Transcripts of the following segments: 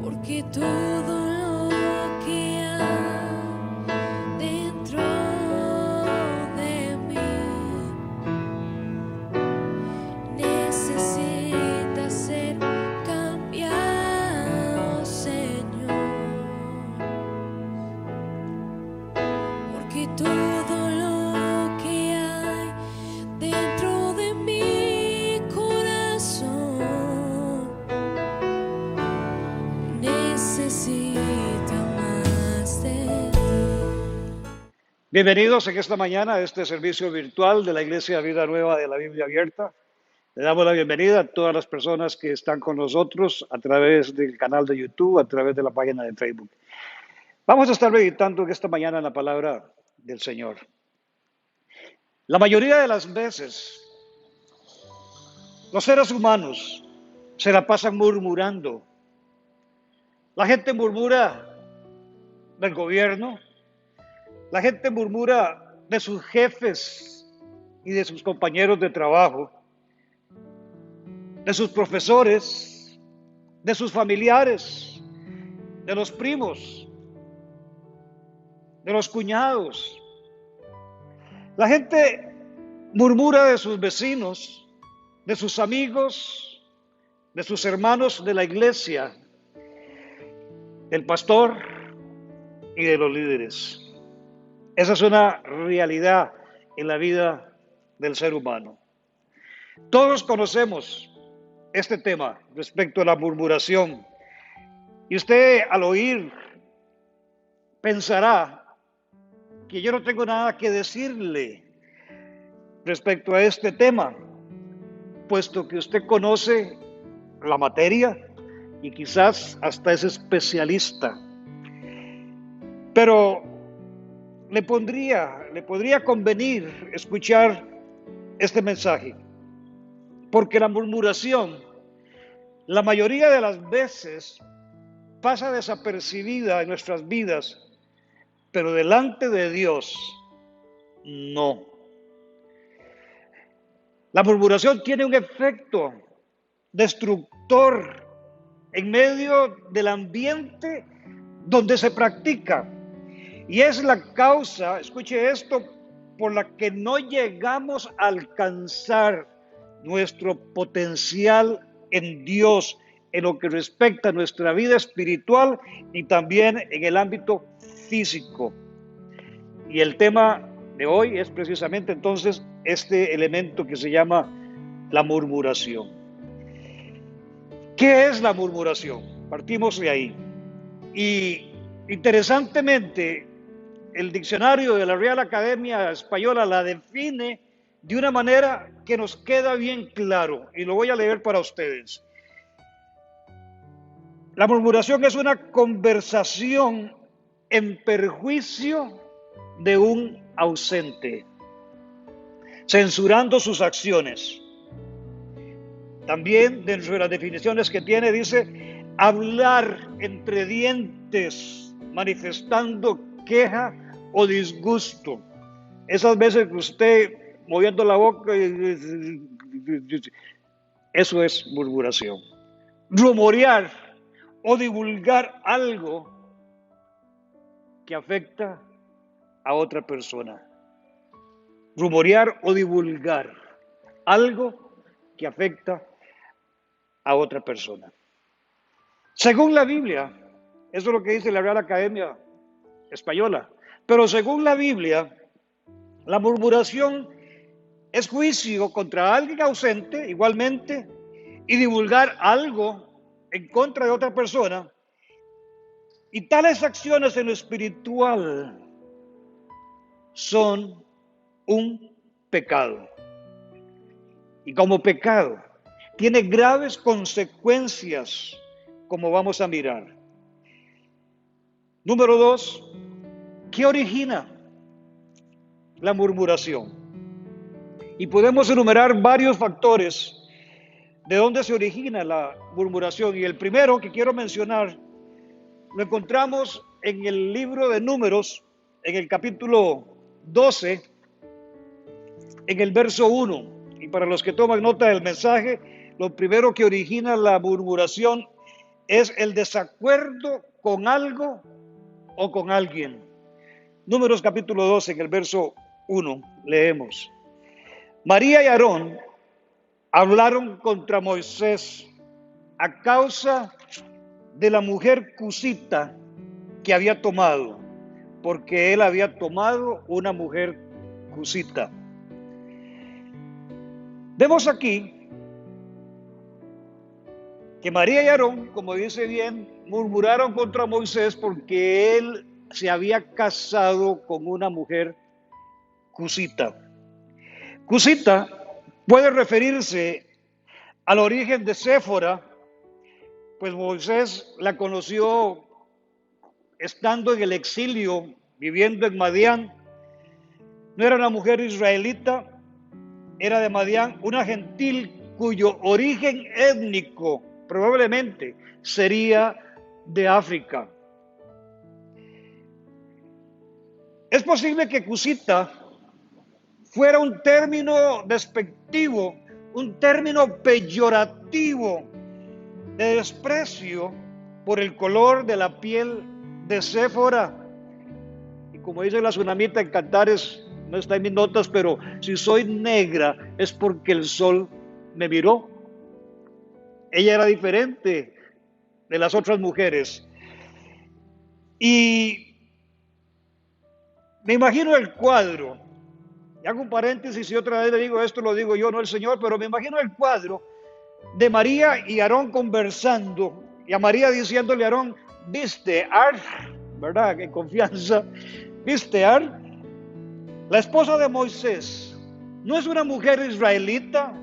porque todo lo que hay dentro de mí necesita ser cambiado, Señor, porque todo lo que hay dentro de mi corazón necesita más de ti. Bienvenidos en esta mañana a este servicio virtual de la Iglesia Vida Nueva de la Biblia Abierta. Le damos la bienvenida a todas las personas que están con nosotros a través del canal de YouTube, a través de la página de Facebook. Vamos a estar meditando en esta mañana en la palabra del Señor. La mayoría de las veces, los seres humanos se la pasan murmurando. La gente murmura del gobierno, la gente murmura de sus jefes y de sus compañeros de trabajo, de sus profesores, de sus familiares, de los primos, de los cuñados. La gente murmura de sus vecinos, de sus amigos, de sus hermanos de la iglesia, del pastor y de los líderes. Esa es una realidad en la vida del ser humano. Todos conocemos este tema respecto a la murmuración. Y usted al oír pensará que yo no tengo nada que decirle respecto a este tema, puesto que usted conoce la materia y quizás hasta es especialista. Pero le podría convenir escuchar este mensaje, porque la murmuración, la mayoría de las veces, pasa desapercibida en nuestras vidas, pero delante de Dios, no. La murmuración tiene un efecto destructor en medio del ambiente donde se practica. Y es la causa, escuche esto, por la que no llegamos a alcanzar nuestro potencial en Dios, en lo que respecta a nuestra vida espiritual y también en el ámbito físico. Y el tema de hoy es precisamente entonces este elemento que se llama la murmuración. ¿Qué es la murmuración? Partimos de ahí. Y interesantemente, el diccionario de la Real Academia Española la define de una manera que nos queda bien claro, y lo voy a leer para ustedes. La murmuración es una conversación en perjuicio de un ausente, censurando sus acciones. También dentro de las definiciones que tiene dice hablar entre dientes, manifestando queja o disgusto. Esas veces que usted moviendo la boca, eso es murmuración. Rumorear o divulgar algo que afecta a otra persona. Rumorear o divulgar algo que afecta a otra persona. Según la Biblia, eso es lo que dice la Real Academia Española, pero según la Biblia, la murmuración es juicio contra alguien ausente, igualmente, y divulgar algo en contra de otra persona. Y tales acciones en lo espiritual son un pecado. Y como pecado, tiene graves consecuencias, como vamos a mirar. Número 2, ¿qué origina la murmuración? Y podemos enumerar varios factores de dónde se origina la murmuración. Y el primero que quiero mencionar lo encontramos en el libro de Números, en el capítulo 12, en el verso 1. Y para los que toman nota del mensaje, lo primero que origina la murmuración es el desacuerdo con algo o con alguien. Números capítulo 12, en el verso 1, leemos: María y Aarón hablaron contra Moisés a causa de la mujer cusita que había tomado, porque él había tomado una mujer cusita. Vemos aquí que María y Aarón, como dice bien, murmuraron contra Moisés porque él se había casado con una mujer cusita. Cusita puede referirse al origen de Séfora, pues Moisés la conoció estando en el exilio, viviendo en Madián. No era una mujer israelita, era de Madián, una gentil cuyo origen étnico probablemente sería de África. Es posible que cusita fuera un término despectivo, un término peyorativo de desprecio por el color de la piel de Séfora. Y como dice la tsunamita en Cantares, no está en mis notas, pero si soy negra es porque el sol me miró. Ella era diferente de las otras mujeres. Y me imagino el cuadro, y hago un paréntesis y otra vez le digo, esto lo digo yo, no el Señor, pero me imagino el cuadro de María y Aarón conversando, y a María diciéndole a Aarón: viste, Ar, ¿verdad? En confianza, viste, Ar, la esposa de Moisés no es una mujer israelita,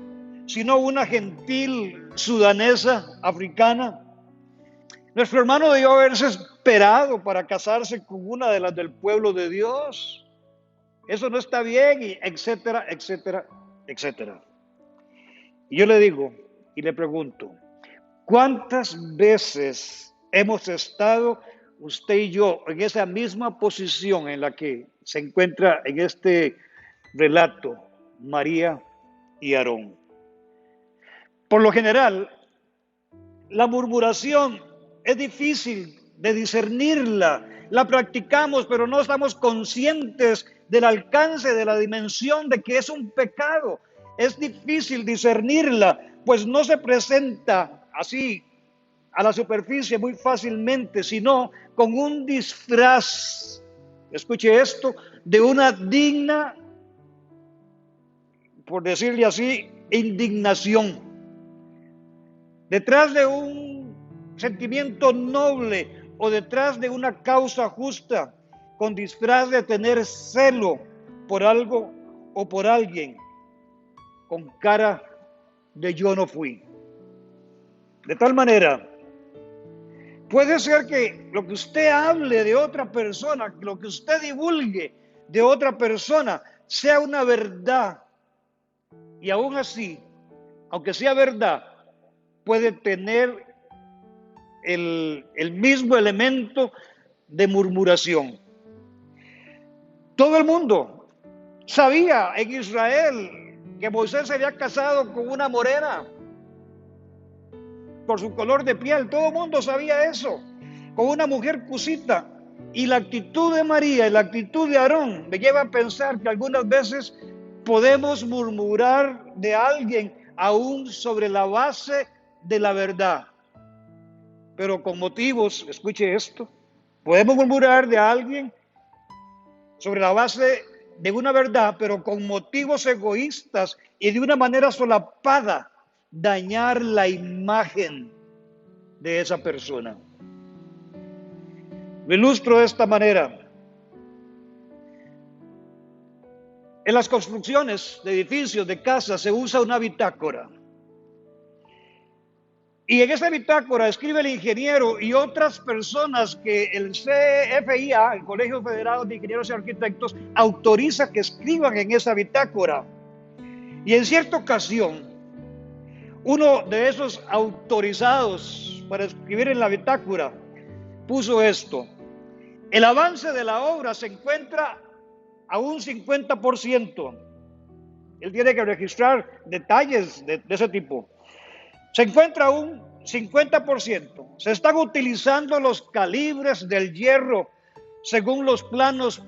sino una gentil sudanesa, africana. Nuestro hermano debió haberse esperado para casarse con una de las del pueblo de Dios. Eso no está bien, y etcétera, etcétera, etcétera. Y yo le digo y le pregunto, ¿cuántas veces hemos estado usted y yo en esa misma posición en la que se encuentra en este relato María y Aarón? Por lo general, la murmuración es difícil de discernirla. La practicamos, pero no estamos conscientes del alcance, de la dimensión de que es un pecado. Es difícil discernirla, pues no se presenta así a la superficie muy fácilmente, sino con un disfraz, escuche esto, de una digna, por decirle así, indignación. Detrás de un sentimiento noble o detrás de una causa justa, con disfraz de tener celo por algo o por alguien, con cara de yo no fui. De tal manera, puede ser que lo que usted hable de otra persona, lo que usted divulgue de otra persona, sea una verdad. Y aún así, aunque sea verdad, puede tener el mismo elemento de murmuración. Todo el mundo sabía en Israel que Moisés se había casado con una morena por su color de piel. Todo el mundo sabía eso, con una mujer cusita. Y la actitud de María y la actitud de Aarón me lleva a pensar que algunas veces podemos murmurar de alguien aún sobre la base de la verdad, pero con motivos. Escuche esto, podemos murmurar de alguien sobre la base de una verdad, pero con motivos egoístas y de una manera solapada dañar la imagen de esa persona. Lo ilustro de esta manera. En las construcciones de edificios, de casas, se usa una bitácora. Y en esa bitácora escribe el ingeniero y otras personas que el CFIA, el Colegio Federal de Ingenieros y Arquitectos, autoriza que escriban en esa bitácora. Y en cierta ocasión, uno de esos autorizados para escribir en la bitácora puso esto: el avance de la obra se encuentra a un 50%. Él tiene que registrar detalles de ese tipo. Se encuentra a un 50%. Se están utilizando los calibres del hierro según los planos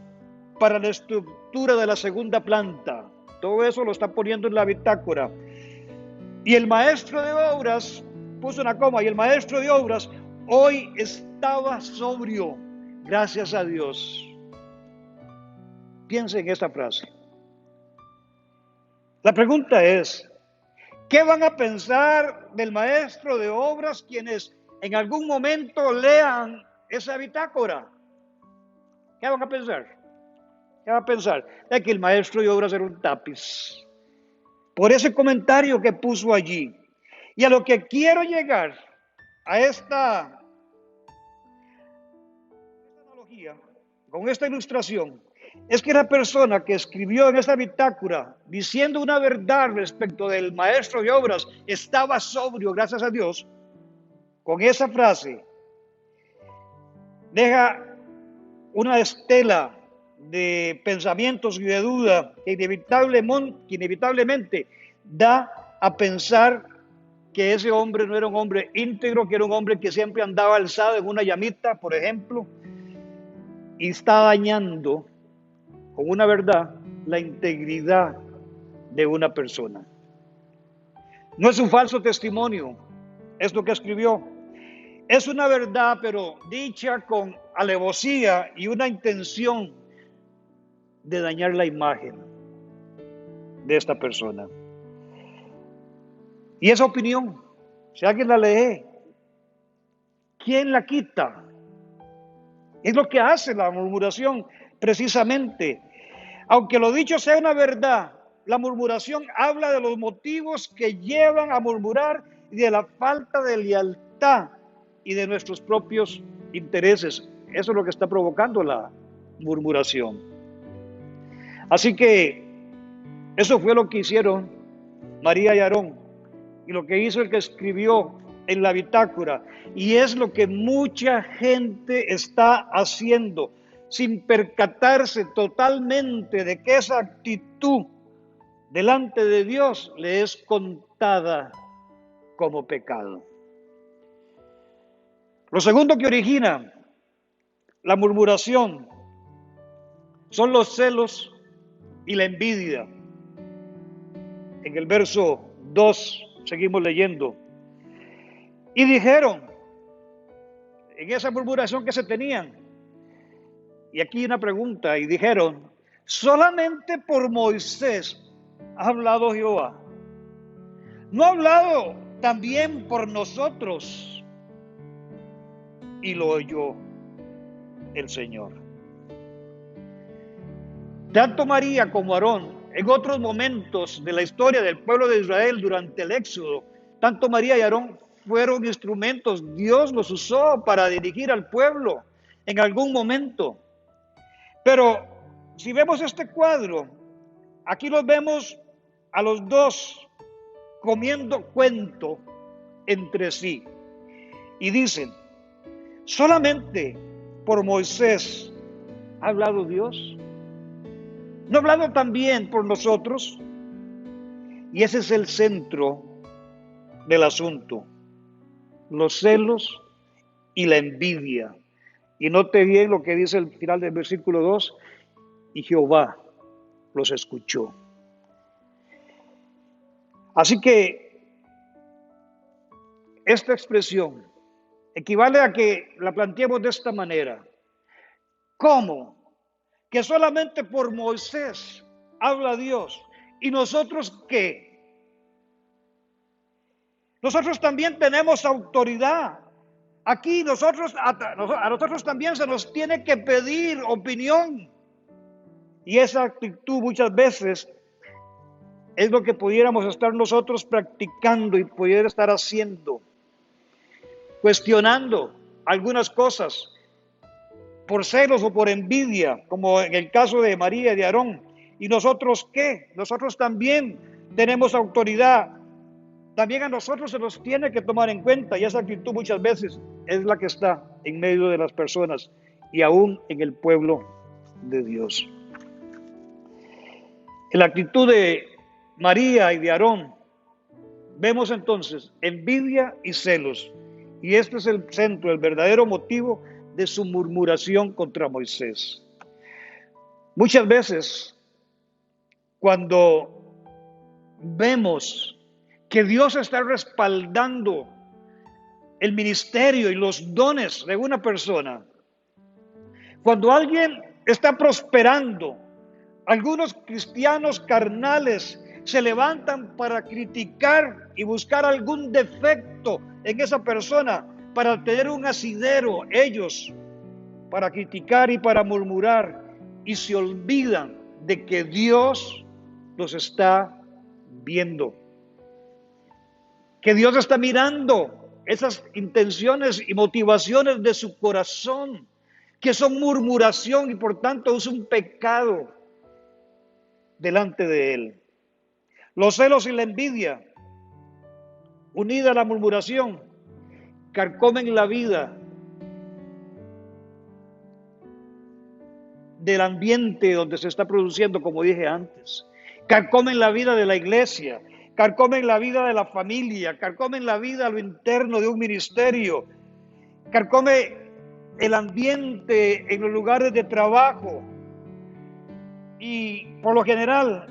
para la estructura de la segunda planta. Todo eso lo está poniendo en la bitácora. Y el maestro de obras, puso una coma, y el maestro de obras hoy estaba sobrio, gracias a Dios. Piensen en esta frase. La pregunta es, ¿qué van a pensar del maestro de obras quienes en algún momento lean esa bitácora? ¿Qué van a pensar? ¿Qué van a pensar? De que el maestro de obras era un tapiz. Por ese comentario que puso allí. Y a lo que quiero llegar, a esta analogía, con esta ilustración, es que la persona que escribió en esta bitácora diciendo una verdad respecto del maestro de obras estaba sobrio, gracias a Dios. Con esa frase deja una estela de pensamientos y de duda que inevitablemente da a pensar que ese hombre no era un hombre íntegro, que era un hombre que siempre andaba alzado en una llamita, por ejemplo, y está dañando con una verdad la integridad de una persona. No es un falso testimonio, es lo que escribió. Es una verdad, pero dicha con alevosía y una intención de dañar la imagen de esta persona. Y esa opinión, si alguien la lee, ¿quién la quita? Es lo que hace la murmuración precisamente. Aunque lo dicho sea una verdad, la murmuración habla de los motivos que llevan a murmurar y de la falta de lealtad y de nuestros propios intereses. Eso es lo que está provocando la murmuración. Así que eso fue lo que hicieron María y Aarón y lo que hizo el que escribió en la bitácora. Y es lo que mucha gente está haciendo sin percatarse totalmente de que esa actitud delante de Dios le es contada como pecado. Lo segundo que origina la murmuración son los celos y la envidia. En el verso 2 seguimos leyendo. Y dijeron, en esa murmuración que se tenían, y aquí una pregunta, y dijeron, solamente por Moisés ha hablado Jehová. ¿No ha hablado también por nosotros? Y lo oyó el Señor. Tanto María como Aarón, en otros momentos de la historia del pueblo de Israel durante el Éxodo, tanto María y Aarón fueron instrumentos. Dios los usó para dirigir al pueblo en algún momento. Pero si vemos este cuadro, aquí los vemos a los dos comiendo cuento entre sí. Y dicen, solamente por Moisés ha hablado Dios. ¿No ha hablado también por nosotros? Y ese es el centro del asunto. Los celos y la envidia. Y note bien lo que dice el final del versículo 2, y Jehová los escuchó. Así que esta expresión equivale a que la planteemos de esta manera. ¿Cómo? Que solamente por Moisés habla Dios. ¿Y nosotros qué? Nosotros también tenemos autoridad. Aquí a nosotros también se nos tiene que pedir opinión. Y esa actitud muchas veces es lo que pudiéramos estar nosotros practicando y pudiera estar haciendo. Cuestionando algunas cosas por celos o por envidia, como en el caso de María y de Aarón. ¿Y nosotros qué? Nosotros también tenemos autoridad. También a nosotros se nos tiene que tomar en cuenta, y esa actitud muchas veces es la que está en medio de las personas y aún en el pueblo de Dios. En la actitud de María y de Aarón Vemos entonces envidia y celos. Y este es el centro, el verdadero motivo de su murmuración contra Moisés. Muchas veces, cuando vemos que Dios está respaldando el ministerio y los dones de una persona, cuando alguien está prosperando, algunos cristianos carnales se levantan para criticar y buscar algún defecto en esa persona, para tener un asidero ellos, para criticar y para murmurar, y se olvidan de que Dios los está viendo, que Dios está mirando esas intenciones y motivaciones de su corazón, que son murmuración y por tanto es un pecado delante de Él. Los celos y la envidia, unida a la murmuración, carcomen la vida del ambiente donde se está produciendo, como dije antes. Carcomen la vida de la iglesia, carcomen la vida de la familia, carcomen la vida a lo interno de un ministerio, carcome el ambiente en los lugares de trabajo. Y por lo general,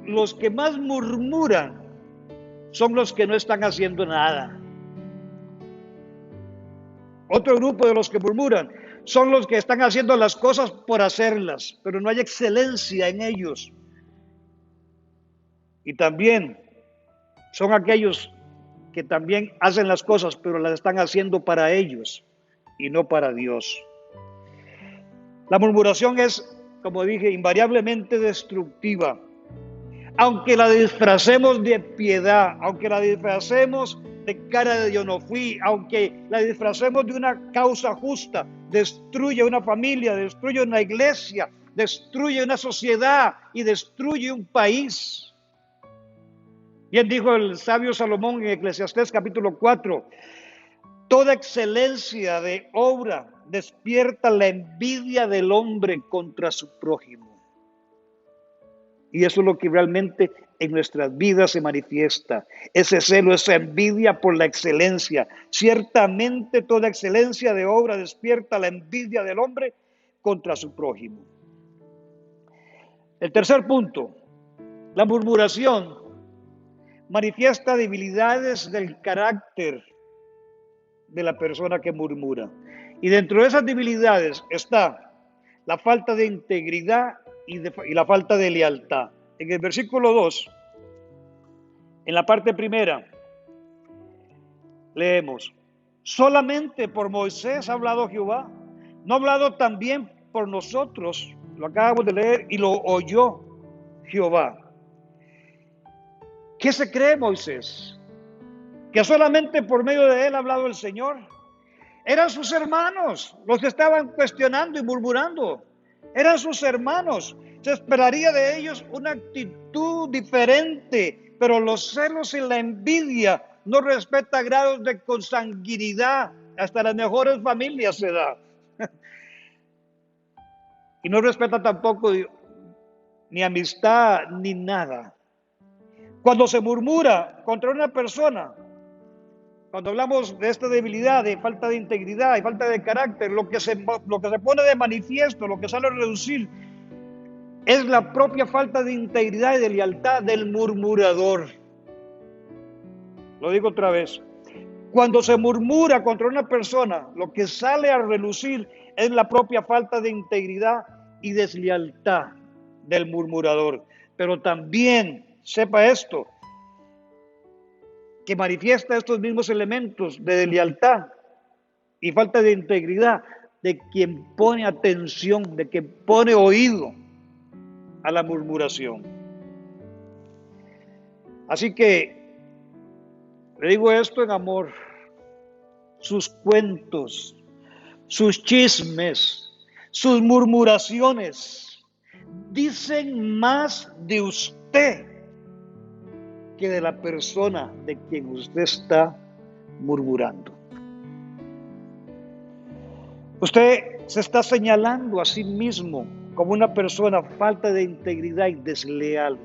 los que más murmuran son los que no están haciendo nada. Otro grupo de los que murmuran son los que están haciendo las cosas por hacerlas, pero no hay excelencia en ellos. Y también son aquellos que también hacen las cosas, pero las están haciendo para ellos y no para Dios. La murmuración es, como dije, invariablemente destructiva. Aunque la disfracemos de piedad, aunque la disfracemos de cara de yo no fui, aunque la disfracemos de una causa justa, destruye una familia, destruye una iglesia, destruye una sociedad y destruye un país. Bien dijo el sabio Salomón en Eclesiastés capítulo 4, toda excelencia de obra despierta la envidia del hombre contra su prójimo. Y eso es lo que realmente en nuestras vidas se manifiesta. Ese celo, esa envidia por la excelencia. Ciertamente toda excelencia de obra despierta la envidia del hombre contra su prójimo. El tercer punto, la murmuración manifiesta debilidades del carácter de la persona que murmura. Y dentro de esas debilidades está la falta de integridad y la falta de lealtad. En el versículo 2, en la parte primera, leemos, solamente por Moisés ha hablado Jehová, no ha hablado también por nosotros, lo acabamos de leer, y lo oyó Jehová. ¿Qué se cree Moisés? ¿Que solamente por medio de él ha hablado el Señor? Eran sus hermanos los que estaban cuestionando y murmurando. Eran sus hermanos. Se esperaría de ellos una actitud diferente, pero los celos y la envidia no respeta grados de consanguinidad. Hasta las mejores familias se da. Y no respeta tampoco ni amistad ni nada. Cuando se murmura contra una persona, cuando hablamos de esta debilidad, de falta de integridad y falta de carácter, lo que se pone de manifiesto, lo que sale a reducir, es la propia falta de integridad y de lealtad del murmurador. Lo digo otra vez. Cuando se murmura contra una persona, lo que sale a relucir es la propia falta de integridad y deslealtad del murmurador. Pero también, sepa esto, que manifiesta estos mismos elementos de lealtad y falta de integridad de quien pone atención, de quien pone oído a la murmuración. Así que le digo esto en amor. Sus cuentos, sus chismes, sus murmuraciones dicen más de usted que de la persona de quien usted está murmurando. Usted se está señalando a sí mismo como una persona falta de integridad y desleal.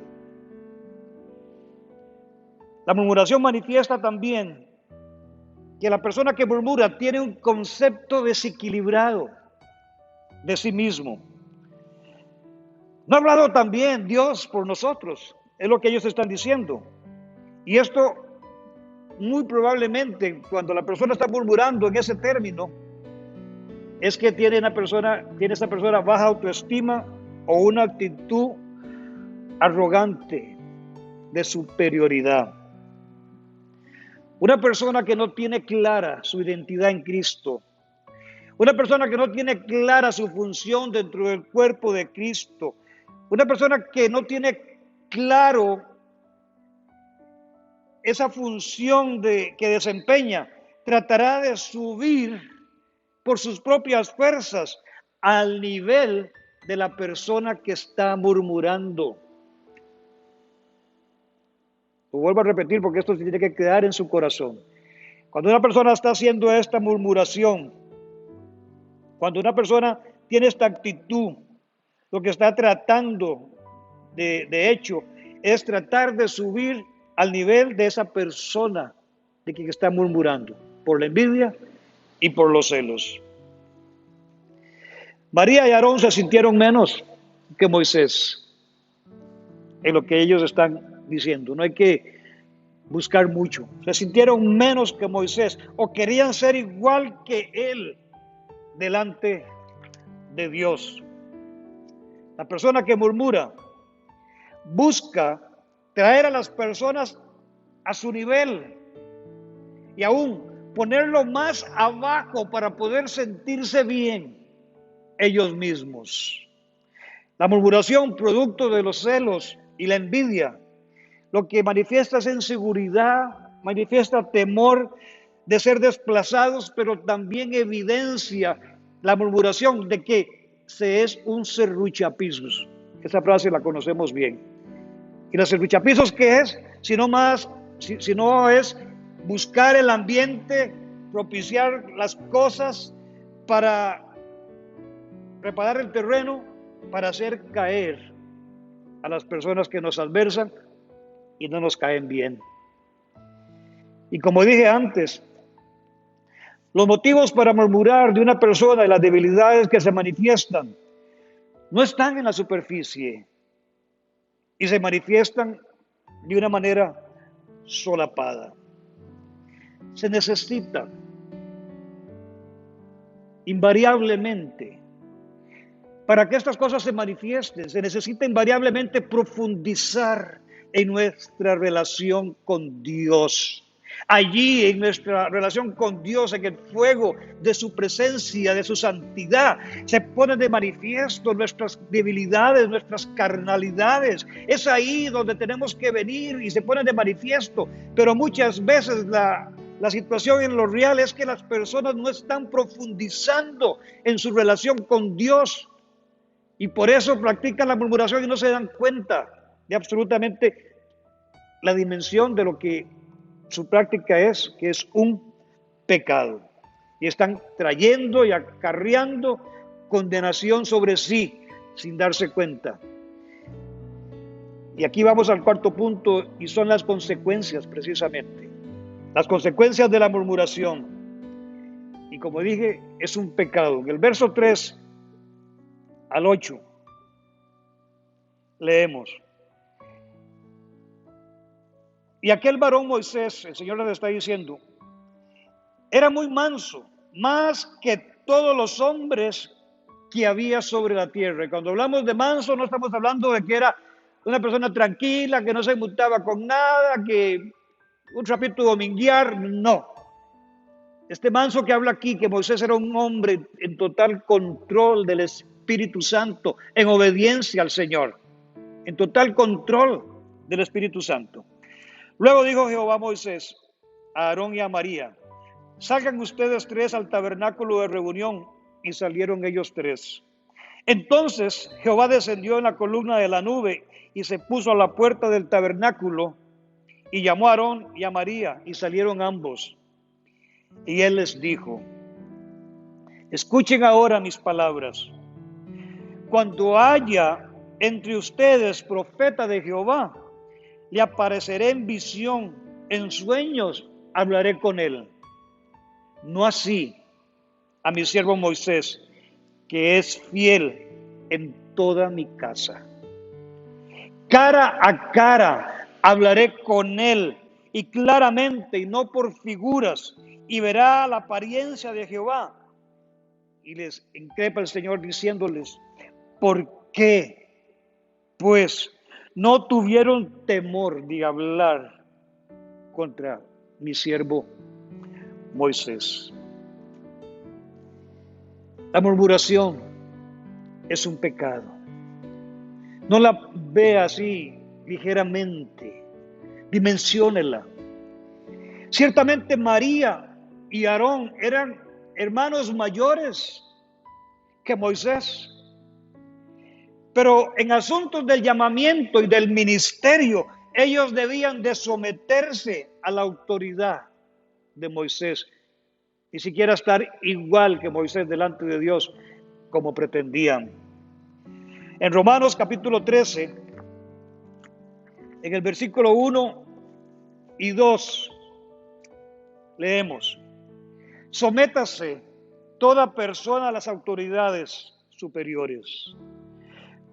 La murmuración manifiesta también que la persona que murmura tiene un concepto desequilibrado de sí mismo. No ha hablado también Dios por nosotros, es lo que ellos están diciendo. Y esto muy probablemente cuando la persona está murmurando en ese término, es que tiene esa persona baja autoestima o una actitud arrogante de superioridad. Una persona que no tiene clara su identidad en Cristo, una persona que no tiene clara su función dentro del cuerpo de Cristo, una persona que no tiene claro esa función que desempeña, tratará de subir por sus propias fuerzas al nivel de la persona que está murmurando. Lo vuelvo a repetir porque esto se tiene que quedar en su corazón. Cuando una persona está haciendo esta murmuración, cuando una persona tiene esta actitud, lo que está tratando de hecho es tratar de subir al nivel de esa persona de quien está murmurando, por la envidia y por los celos. María y Aarón se sintieron menos que Moisés en lo que ellos están diciendo. No hay que buscar mucho. Se sintieron menos que Moisés o querían ser igual que él delante de Dios. La persona que murmura busca traer a las personas a su nivel y aún ponerlo más abajo para poder sentirse bien ellos mismos. La murmuración, producto de los celos y la envidia, lo que manifiesta es inseguridad, manifiesta temor de ser desplazados, pero también evidencia la murmuración de que se es un serruchapisos. Esa frase la conocemos bien. ¿Y la serruchapisos qué es? Si no es buscar el ambiente, propiciar las cosas para preparar el terreno, para hacer caer a las personas que nos adversan y no nos caen bien. Y como dije antes, los motivos para murmurar de una persona y las debilidades que se manifiestan no están en la superficie y se manifiestan de una manera solapada. Se necesita invariablemente, para que estas cosas se manifiesten, se necesita invariablemente profundizar en nuestra relación con Dios. Allí en nuestra relación con Dios, en el fuego de su presencia, de su santidad, se ponen de manifiesto nuestras debilidades, nuestras carnalidades. Es ahí donde tenemos que venir y se ponen de manifiesto. Pero muchas veces la situación en lo real es que las personas no están profundizando en su relación con Dios. Y por eso practican la murmuración y no se dan cuenta de absolutamente la dimensión de lo que su práctica es, que es un pecado. Y están trayendo y acarreando condenación sobre sí sin darse cuenta. Y aquí vamos al cuarto punto y son las consecuencias precisamente. Las consecuencias de la murmuración. Y como dije, es un pecado. En el verso 3 al 8 leemos: y aquel varón Moisés, el Señor les está diciendo, era muy manso, más que todos los hombres que había sobre la tierra. Y cuando hablamos de manso, no estamos hablando de que era una persona tranquila, que no se inmutaba con nada, que un trapito dominguear, no. Este manso que habla aquí, que Moisés era un hombre en total control del Espíritu Santo, en obediencia al Señor, en total control del Espíritu Santo. Luego dijo Jehová a Moisés, a Aarón y a María, salgan ustedes tres al tabernáculo de reunión, y salieron ellos tres. Entonces Jehová descendió en la columna de la nube y se puso a la puerta del tabernáculo y llamó a Aarón y a María y salieron ambos. Y él les dijo, escuchen ahora mis palabras. Cuando haya entre ustedes profeta de Jehová, le apareceré en visión en sueños hablaré con él. No así a mi siervo Moisés, que es fiel en toda mi casa. Cara a cara hablaré con él, y claramente, y no por figuras, y verá la apariencia de Jehová. Y les increpa el Señor diciéndoles: ¿por qué, pues, no tuvieron temor de hablar contra mi siervo Moisés? La murmuración es un pecado. No la vea así ligeramente, dimensiónela. Ciertamente María y Aarón eran hermanos mayores que Moisés, pero en asuntos del llamamiento y del ministerio, ellos debían de someterse a la autoridad de Moisés, ni siquiera estar igual que Moisés delante de Dios como pretendían. En Romanos capítulo 13, en el versículo 1 y 2, leemos: sométase toda persona a las autoridades superiores,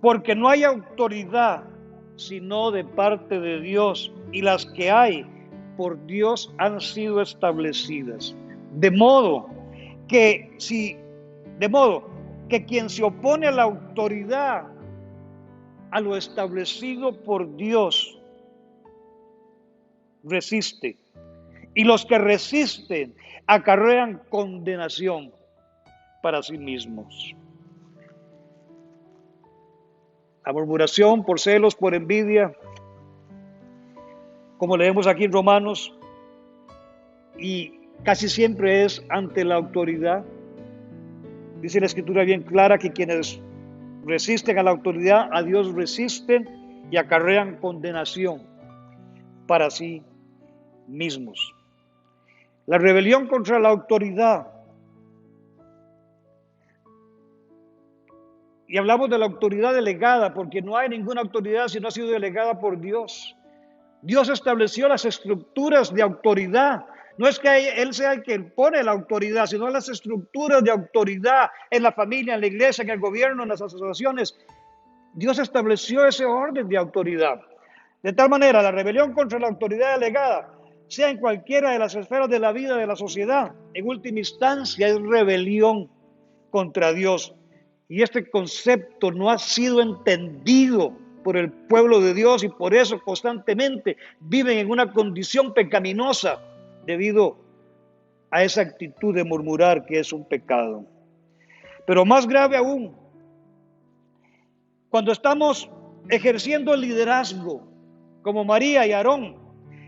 porque no hay autoridad sino de parte de Dios, y las que hay por Dios han sido establecidas. De modo que quien se opone a la autoridad, a lo establecido por Dios, resiste. Y los que resisten acarrean condenación para sí mismos. La murmuración por celos, por envidia, como leemos aquí en Romanos, y casi siempre es ante la autoridad. Dice la Escritura bien clara que quienes resisten a la autoridad, a Dios resisten y acarrean condenación para sí mismos. La rebelión contra la autoridad, y hablamos de la autoridad delegada, porque no hay ninguna autoridad si no ha sido delegada por Dios. Dios estableció las estructuras de autoridad. No es que Él sea el que pone la autoridad, sino las estructuras de autoridad en la familia, en la iglesia, en el gobierno, en las asociaciones. Dios estableció ese orden de autoridad. De tal manera, la rebelión contra la autoridad delegada, sea en cualquiera de las esferas de la vida de la sociedad, en última instancia es rebelión contra Dios. Y este concepto no ha sido entendido por el pueblo de Dios, y por eso constantemente viven en una condición pecaminosa debido a esa actitud de murmurar, que es un pecado. Pero más grave aún, cuando estamos ejerciendo el liderazgo como María y Aarón,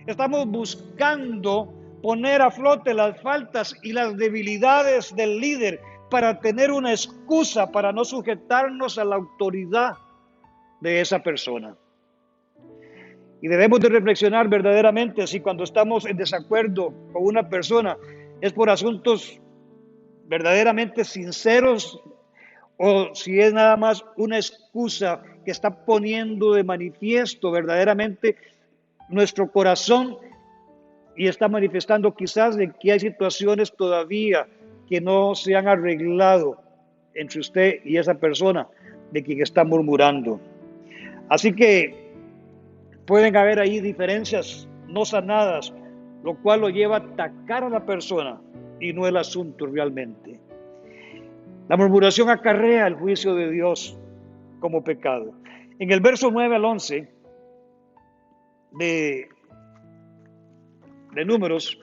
estamos buscando poner a flote las faltas y las debilidades del líder para tener una excusa para no sujetarnos a la autoridad de esa persona. Y debemos de reflexionar verdaderamente si cuando estamos en desacuerdo con una persona es por asuntos verdaderamente sinceros, o si es nada más una excusa que está poniendo de manifiesto verdaderamente nuestro corazón y está manifestando quizás de que hay situaciones todavía que no se han arreglado entre usted y esa persona de quien está murmurando. Así que pueden haber ahí diferencias no sanadas, lo cual lo lleva a atacar a la persona y no el asunto realmente. La murmuración acarrea el juicio de Dios como pecado. En el verso 9 al 11 de Números,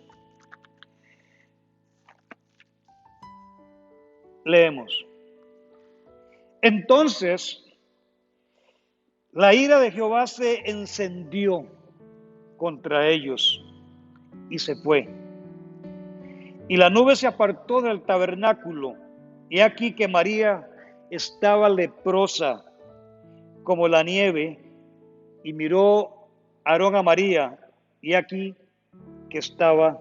leemos: entonces la ira de Jehová se encendió contra ellos y se fue. Y la nube se apartó del tabernáculo, y aquí que María estaba leprosa como la nieve, y miró Aarón a María, y aquí que estaba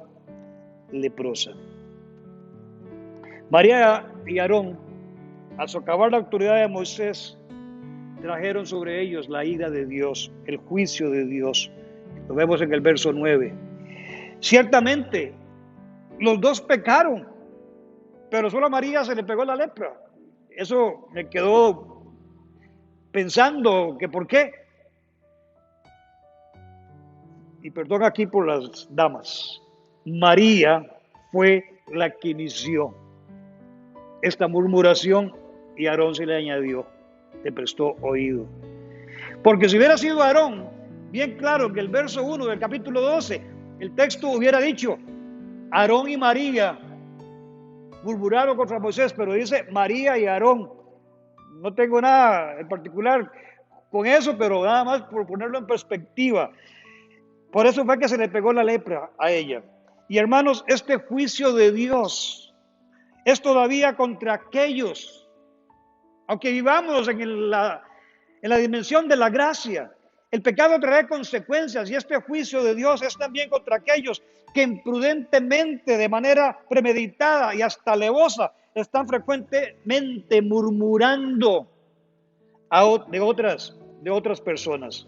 leprosa. María y Aarón, al socavar la autoridad de Moisés, trajeron sobre ellos la ira de Dios, el juicio de Dios. Lo vemos en el verso 9. Ciertamente, los dos pecaron, pero solo a María se le pegó la lepra. Eso me quedó pensando que por qué. Y perdón aquí por las damas. María fue la que inició esta murmuración y Aarón se le añadió, le prestó oído. Porque si hubiera sido Aarón, bien claro que el verso 1 del capítulo 12, el texto hubiera dicho, Aarón y María murmuraron contra Moisés, pero dice María y Aarón. No tengo nada en particular con eso, pero nada más por ponerlo en perspectiva. Por eso fue que se le pegó la lepra a ella. Y hermanos, este juicio de Dios es todavía contra aquellos, aunque vivamos en la dimensión de la gracia, el pecado trae consecuencias y este juicio de Dios es también contra aquellos que imprudentemente, de manera premeditada y hasta alevosa, están frecuentemente murmurando de otras personas.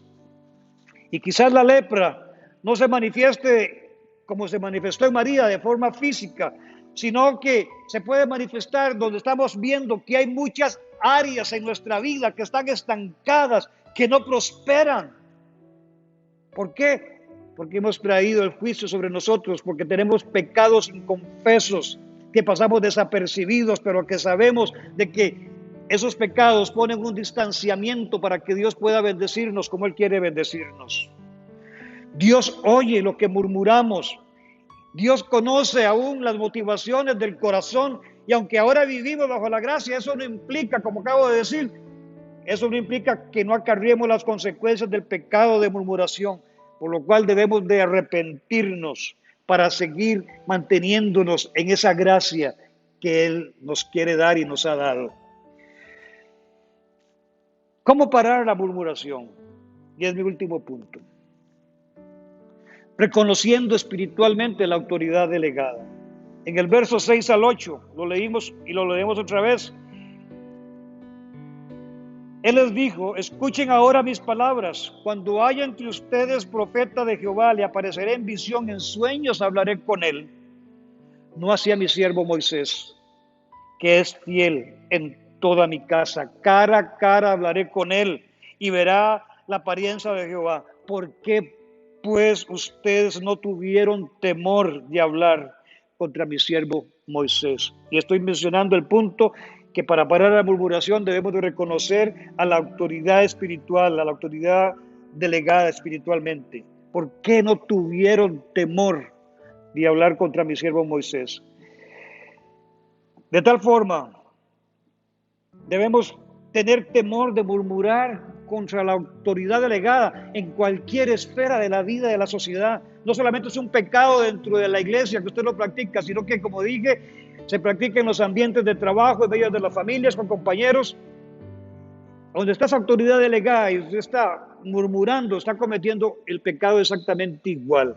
Y quizás la lepra no se manifieste como se manifestó en María de forma física, sino que se puede manifestar donde estamos viendo que hay muchas áreas en nuestra vida que están estancadas, que no prosperan. ¿Por qué? Porque hemos traído el juicio sobre nosotros, porque tenemos pecados inconfesos que pasamos desapercibidos, pero que sabemos de que esos pecados ponen un distanciamiento para que Dios pueda bendecirnos como Él quiere bendecirnos. Dios oye lo que murmuramos. Dios conoce aún las motivaciones del corazón y aunque ahora vivimos bajo la gracia, eso no implica, como acabo de decir, eso no implica que no acarriemos las consecuencias del pecado de murmuración, por lo cual debemos de arrepentirnos para seguir manteniéndonos en esa gracia que Él nos quiere dar y nos ha dado. ¿Cómo parar la murmuración? Y es mi último punto. Reconociendo espiritualmente la autoridad delegada. En el verso 6 al 8, lo leímos y lo leemos otra vez. Él les dijo, escuchen ahora mis palabras. Cuando haya entre ustedes profeta de Jehová, le apareceré en visión, en sueños hablaré con él. No así a mi siervo Moisés, que es fiel en toda mi casa. Cara a cara hablaré con él y verá la apariencia de Jehová. ¿Por qué pues ustedes no tuvieron temor de hablar contra mi siervo Moisés? Y estoy mencionando el punto que para parar la murmuración debemos de reconocer a la autoridad espiritual, a la autoridad delegada espiritualmente. ¿Por qué no tuvieron temor de hablar contra mi siervo Moisés? De tal forma, debemos tener temor de murmurar contra la autoridad delegada en cualquier esfera de la vida de la sociedad. No solamente es un pecado dentro de la iglesia que usted lo practica, sino que, como dije, se practica en los ambientes de trabajo, en medio de las familias, con compañeros. Donde está esa autoridad delegada y usted está murmurando, está cometiendo el pecado exactamente igual.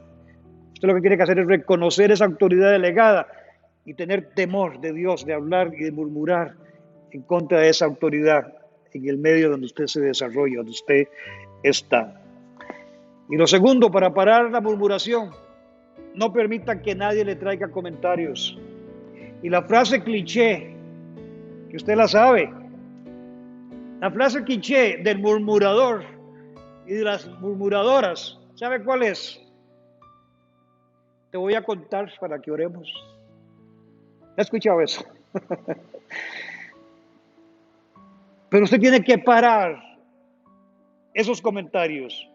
Usted lo que tiene que hacer es reconocer esa autoridad delegada y tener temor de Dios, de hablar y de murmurar en contra de esa autoridad en el medio donde usted se desarrolla, donde usted está. Y lo segundo, para parar la murmuración, no permita que nadie le traiga comentarios. Y la frase cliché, que usted la sabe, la frase cliché del murmurador y de las murmuradoras, ¿sabe cuál es? Te voy a contar para que oremos. ¿Ha escuchado eso? Pero usted tiene que parar esos comentarios.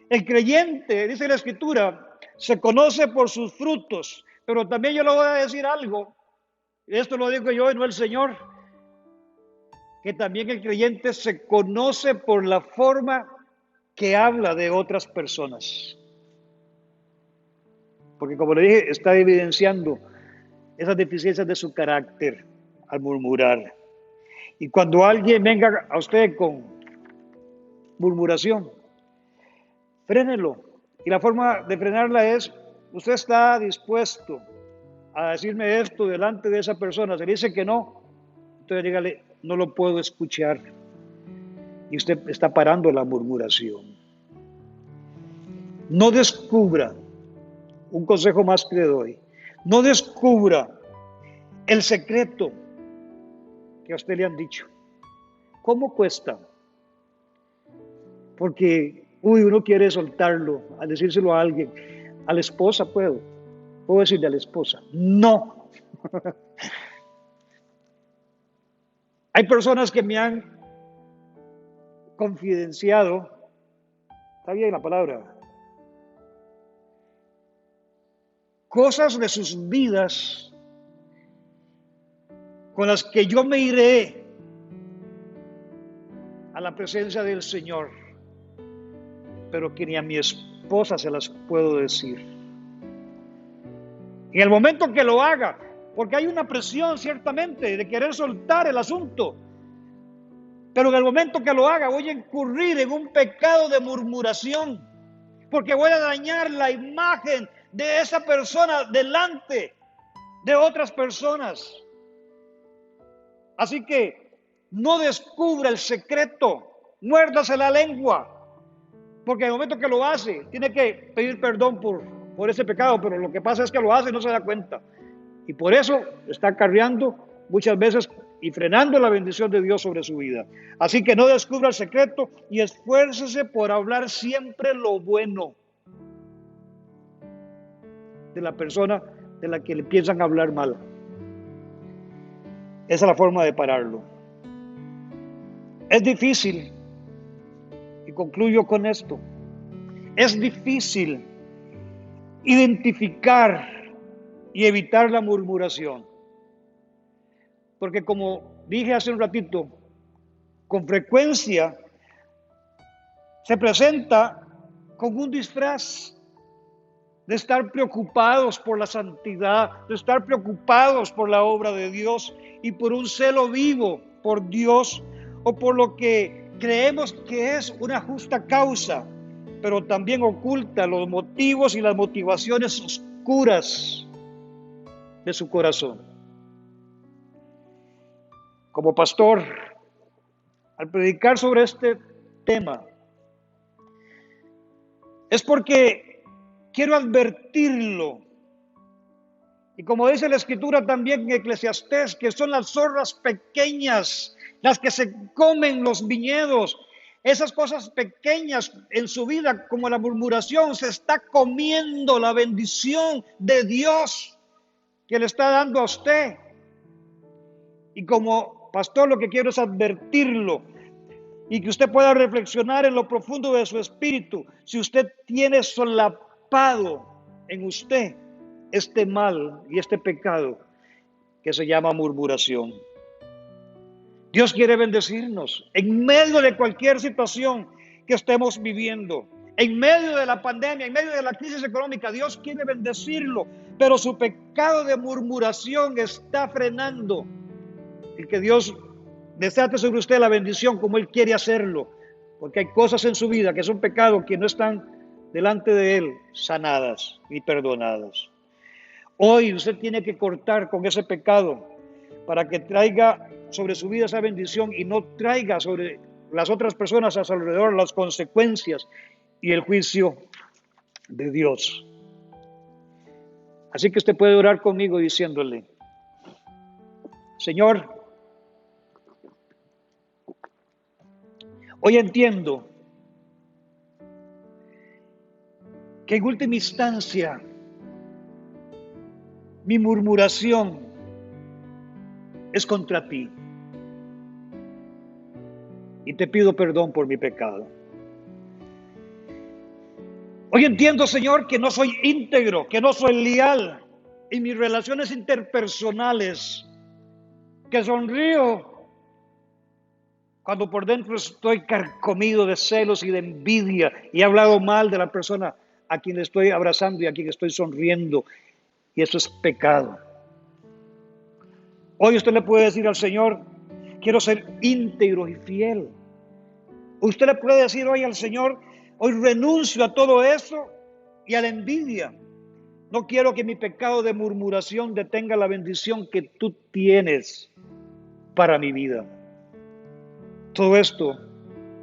El creyente, dice la Escritura, se conoce por sus frutos. Pero también yo le voy a decir algo, esto lo digo yo y no el Señor, que también el creyente se conoce por la forma que habla de otras personas. Porque como le dije, está evidenciando esas deficiencias de su carácter al murmurar. Y cuando alguien venga a usted con murmuración, frénelo. Y la forma de frenarla es, usted está dispuesto a decirme esto delante de esa persona. Se le dice que no, entonces dígale, no lo puedo escuchar. Y usted está parando la murmuración. No descubra un consejo más que le doy. No descubra el secreto que a usted le han dicho. ¿Cómo cuesta? Porque, uno quiere soltarlo, al decírselo a alguien. A la esposa puedo decirle a la esposa, no. Hay personas que me han confidenciado, está bien la palabra, cosas de sus vidas con las que yo me iré a la presencia del Señor, pero que ni a mi esposa se las puedo decir. En el momento que lo haga, porque hay una presión ciertamente de querer soltar el asunto, pero en el momento que lo haga voy a incurrir en un pecado de murmuración, porque voy a dañar la imagen de esa persona delante de otras personas. Así que no descubra el secreto, muérdase la lengua, porque en el momento que lo hace, tiene que pedir perdón por ese pecado, pero lo que pasa es que lo hace y no se da cuenta. Y por eso está acarreando muchas veces y frenando la bendición de Dios sobre su vida. Así que no descubra el secreto y esfuércese por hablar siempre lo bueno de la persona de la que le piensan hablar mal. Esa es la forma de pararlo. Es difícil, y concluyo con esto, es difícil identificar y evitar la murmuración. Porque como dije hace un ratito, con frecuencia se presenta con un disfraz de estar preocupados por la santidad, de estar preocupados por la obra de Dios y por un celo vivo por Dios o por lo que creemos que es una justa causa, pero también oculta los motivos y las motivaciones oscuras de su corazón. Como pastor, al predicar sobre este tema, es porque quiero advertirlo. Y como dice la Escritura también en Eclesiastés, que son las zorras pequeñas las que se comen los viñedos. Esas cosas pequeñas en su vida, como la murmuración, se está comiendo la bendición de Dios que le está dando a usted. Y como pastor, lo que quiero es advertirlo y que usted pueda reflexionar en lo profundo de su espíritu. Si usted tiene solapado en usted este mal y este pecado que se llama murmuración. Dios quiere bendecirnos en medio de cualquier situación que estemos viviendo, en medio de la pandemia, en medio de la crisis económica. Dios quiere bendecirlo, pero su pecado de murmuración está frenando el que Dios desate sobre usted la bendición como Él quiere hacerlo, porque hay cosas en su vida que son pecados que no están delante de Él sanadas y perdonadas. Hoy usted tiene que cortar con ese pecado para que traiga sobre su vida esa bendición y no traiga sobre las otras personas a su alrededor las consecuencias y el juicio de Dios. Así que usted puede orar conmigo diciéndole: Señor, hoy entiendo que en última instancia mi murmuración es contra ti. Y te pido perdón por mi pecado. Hoy entiendo, Señor, que no soy íntegro, que no soy leal en mis relaciones interpersonales, que sonrío cuando por dentro estoy carcomido de celos y de envidia y he hablado mal de la persona a quien estoy abrazando y a quien estoy sonriendo. Y eso es pecado. Hoy usted le puede decir al Señor: quiero ser íntegro y fiel. Usted le puede decir hoy al Señor: hoy renuncio a todo eso y a la envidia. No quiero que mi pecado de murmuración detenga la bendición que tú tienes para mi vida. Todo esto,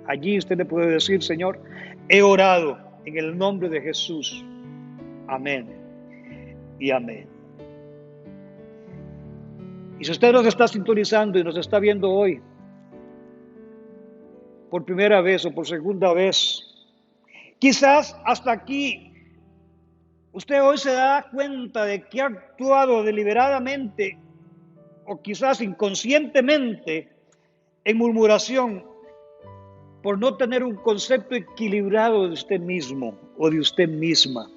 allí usted le puede decir: Señor, he orado en el nombre de Jesús. Amén y amén. Y si usted nos está sintonizando y nos está viendo hoy, por primera vez o por segunda vez, quizás hasta aquí, usted hoy se da cuenta de que ha actuado deliberadamente o quizás inconscientemente en murmuración por no tener un concepto equilibrado de usted mismo o de usted misma.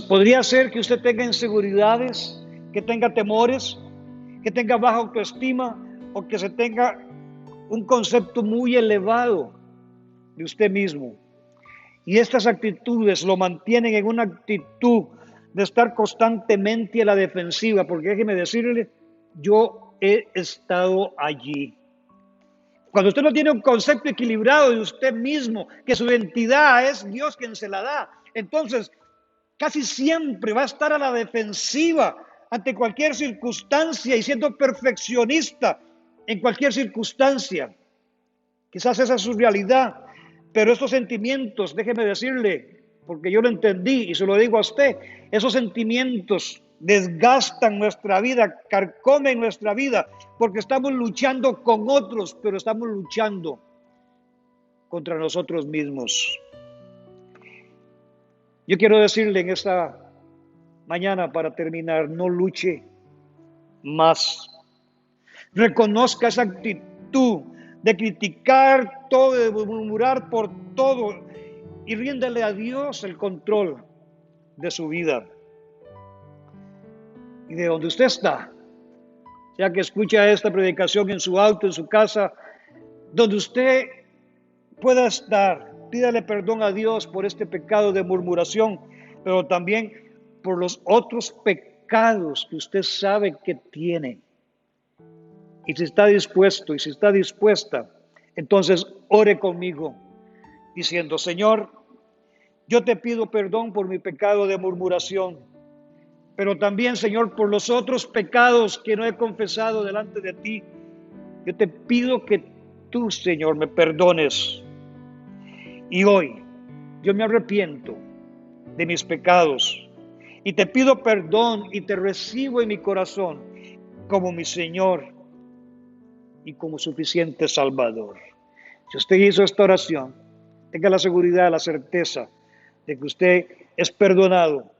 Podría ser que usted tenga inseguridades, que tenga temores, que tenga baja autoestima o que se tenga un concepto muy elevado de usted mismo. Y estas actitudes lo mantienen en una actitud de estar constantemente a la defensiva, porque déjeme decirle, yo he estado allí. Cuando usted no tiene un concepto equilibrado de usted mismo, que su identidad es Dios quien se la da, entonces casi siempre va a estar a la defensiva ante cualquier circunstancia y siendo perfeccionista en cualquier circunstancia. Quizás esa es su realidad, pero estos sentimientos, déjeme decirle, porque yo lo entendí y se lo digo a usted, esos sentimientos desgastan nuestra vida, carcomen nuestra vida, porque estamos luchando con otros, pero estamos luchando contra nosotros mismos. Yo quiero decirle en esta mañana para terminar, no luche más. Reconozca esa actitud de criticar todo, de murmurar por todo y ríndele a Dios el control de su vida. Y de donde usted está, ya que escucha esta predicación en su auto, en su casa, donde usted pueda estar, pídale perdón a Dios por este pecado de murmuración, pero también por los otros pecados que usted sabe que tiene. Y si está dispuesto y si está dispuesta, entonces ore conmigo diciendo, Señor, yo te pido perdón por mi pecado de murmuración, pero también, Señor, por los otros pecados que no he confesado delante de ti. Yo te pido que tú, Señor, me perdones. Y hoy yo me arrepiento de mis pecados y te pido perdón y te recibo en mi corazón como mi Señor y como suficiente Salvador. Si usted hizo esta oración, tenga la seguridad, la certeza de que usted es perdonado.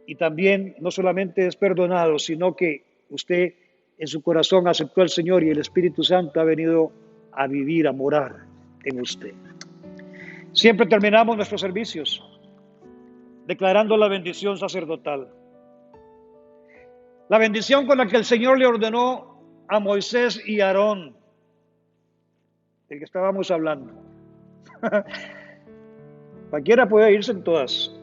Y también no solamente es perdonado, sino que usted en su corazón aceptó al Señor y el Espíritu Santo ha venido a vivir, a morar en usted. Siempre terminamos nuestros servicios declarando la bendición sacerdotal. La bendición con la que el Señor le ordenó a Moisés y Aarón, del que estábamos hablando. Cualquiera puede irse en todas.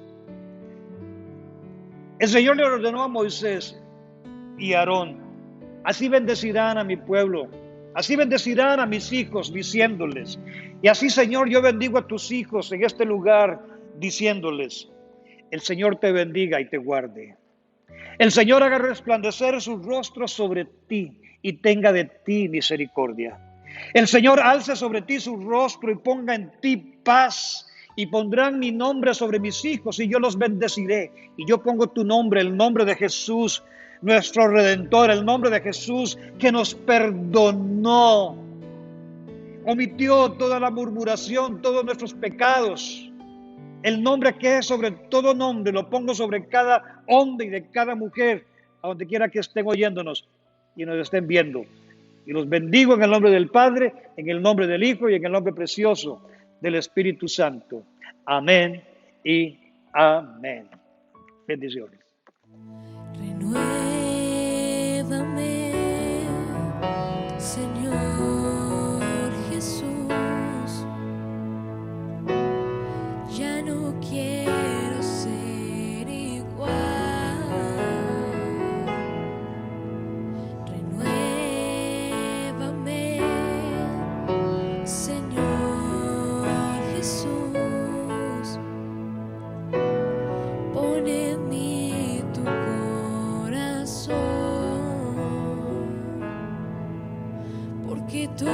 El Señor le ordenó a Moisés y a Aarón, así bendecirán a mi pueblo, así bendecirán a mis hijos, diciéndoles, y así, Señor, yo bendigo a tus hijos en este lugar, diciéndoles, el Señor te bendiga y te guarde. El Señor haga resplandecer su rostro sobre ti y tenga de ti misericordia. El Señor alce sobre ti su rostro y ponga en ti paz. Y pondrán mi nombre sobre mis hijos y yo los bendeciré. Y yo pongo tu nombre, el nombre de Jesús, nuestro Redentor, el nombre de Jesús que nos perdonó. Omitió toda la murmuración, todos nuestros pecados. El nombre que es sobre todo nombre lo pongo sobre cada hombre y de cada mujer, a donde quiera que estén oyéndonos y nos estén viendo. Y los bendigo en el nombre del Padre, en el nombre del Hijo y en el nombre precioso del Espíritu Santo. Amén y amén. Bendiciones. Renuévame, Señor Jesús. Ya no quiero ser igual. Renuévame, Señor Jesús. Pon en mí tu corazón, porque tú